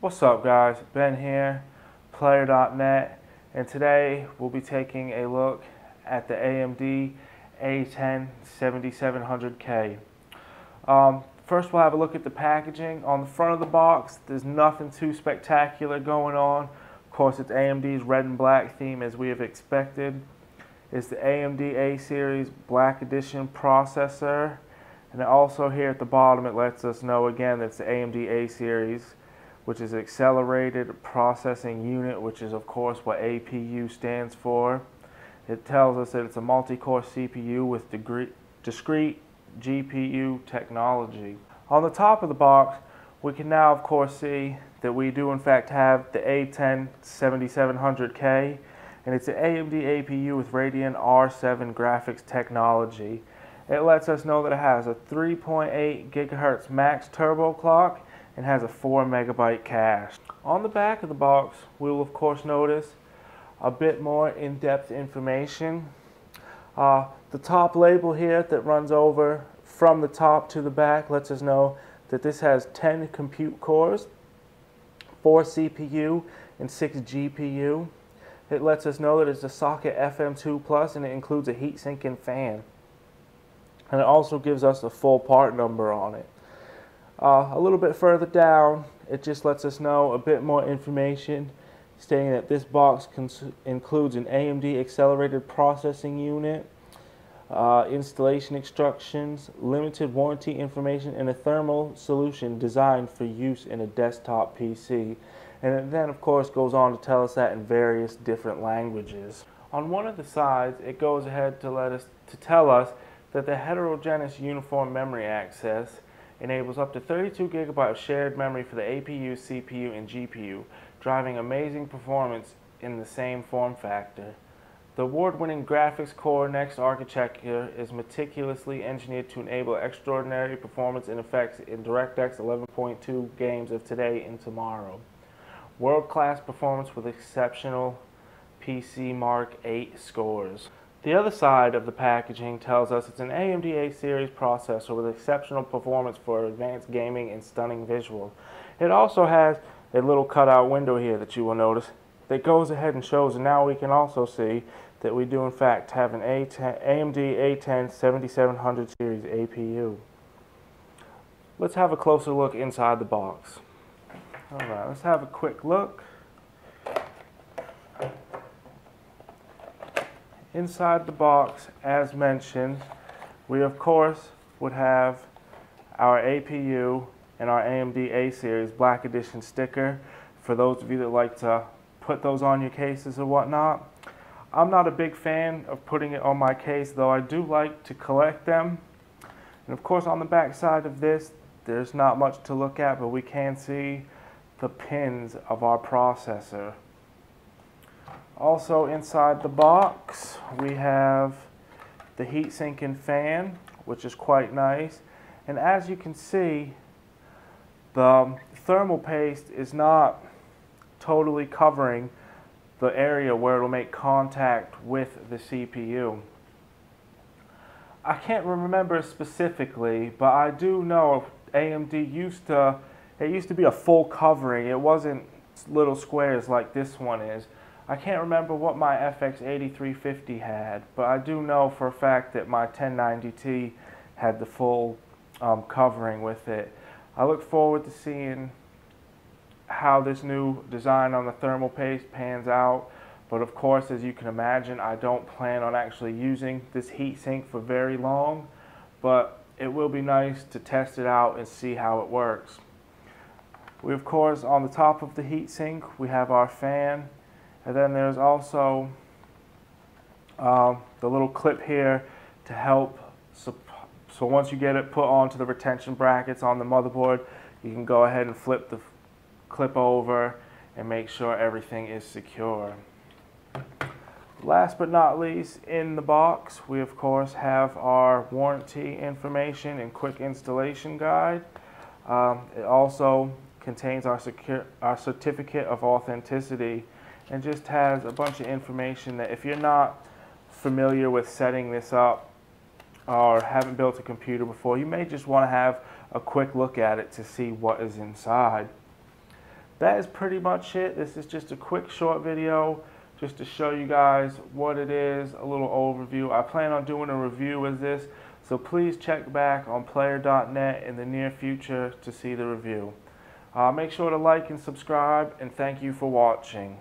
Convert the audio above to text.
What's up guys, Ben here, Player.net, and today we'll be taking a look at the AMD A10-7700K. First we'll have a look at the packaging. On the front of the box, there's nothing too spectacular going on. Of course, it's AMD's red and black theme as we have expected. It's the AMD A-Series Black Edition processor, and also here at the bottom it lets us know again that it's the AMD A-Series, which is Accelerated Processing Unit, which is of course what APU stands for. It tells us that it's a multi-core CPU with discrete GPU technology. On the top of the box, we can now of course see that we do in fact have the A10-7700K, and it's an AMD APU with Radeon R7 graphics technology. It lets us know that it has a 3.8 GHz max turbo clock and has a 4 MB cache. On the back of the box, we will of course notice a bit more in-depth information. The top label here that runs over from the top to the back lets us know that this has 10 compute cores, 4 CPU, and 6 GPU. It lets us know that it's a socket FM2+, and it includes a heatsink and fan. And it also gives us a full part number on it. A little bit further down, it just lets us know a bit more information, stating that this box includes an AMD Accelerated Processing Unit, installation instructions, limited warranty information, and a thermal solution designed for use in a desktop PC. And it then of course goes on to tell us that in various different languages. On one of the sides, it goes ahead to tell us that the heterogeneous uniform memory access enables up to 32 GB of shared memory for the APU, CPU, and GPU, driving amazing performance in the same form factor. The award-winning graphics core Next architecture is meticulously engineered to enable extraordinary performance and effects in DirectX 11.2 games of today and tomorrow. World-class performance with exceptional PC Mark 8 scores. The other side of the packaging tells us it's an AMD A-Series processor with exceptional performance for advanced gaming and stunning visuals. It also has a little cutout window here that you will notice that goes ahead and shows, and now we can also see that we do in fact have an AMD A10-7700 series APU. Let's have a closer look inside the box. Alright, let's have a quick look. Inside the box, as mentioned, we of course would have our APU and our AMD A-Series Black Edition sticker for those of you that like to put those on your cases or whatnot. I'm not a big fan of putting it on my case, though I do like to collect them. And of course on the back side of this, there's not much to look at, but we can see the pins of our processor. Also inside the box, we have the heatsink and fan, which is quite nice. And as you can see, the thermal paste is not totally covering the area where it'll make contact with the CPU. I can't remember specifically, but I do know AMD used to be a full covering. It wasn't little squares like this one is. I can't remember what my FX 8350 had, but I do know for a fact that my 1090T had the full covering with it. I look forward to seeing how this new design on the thermal paste pans out, but of course, as you can imagine, I don't plan on actually using this heatsink for very long, but it will be nice to test it out and see how it works. We of course, on the top of the heatsink, we have our fan. And then there's also the little clip here to help. So once you get it put onto the retention brackets on the motherboard, you can go ahead and flip the clip over and make sure everything is secure. Last but not least, in the box, we of course have our warranty information and quick installation guide. It also contains our certificate of authenticity, and just has a bunch of information that if you're not familiar with setting this up or haven't built a computer before, you may just want to have a quick look at it to see what is inside. that is pretty much it. This is just a quick short video just to show you guys what it is, a little overview. I plan on doing a review of this, so please check back on player.net in the near future to see the review. Make sure to like and subscribe, and thank you for watching.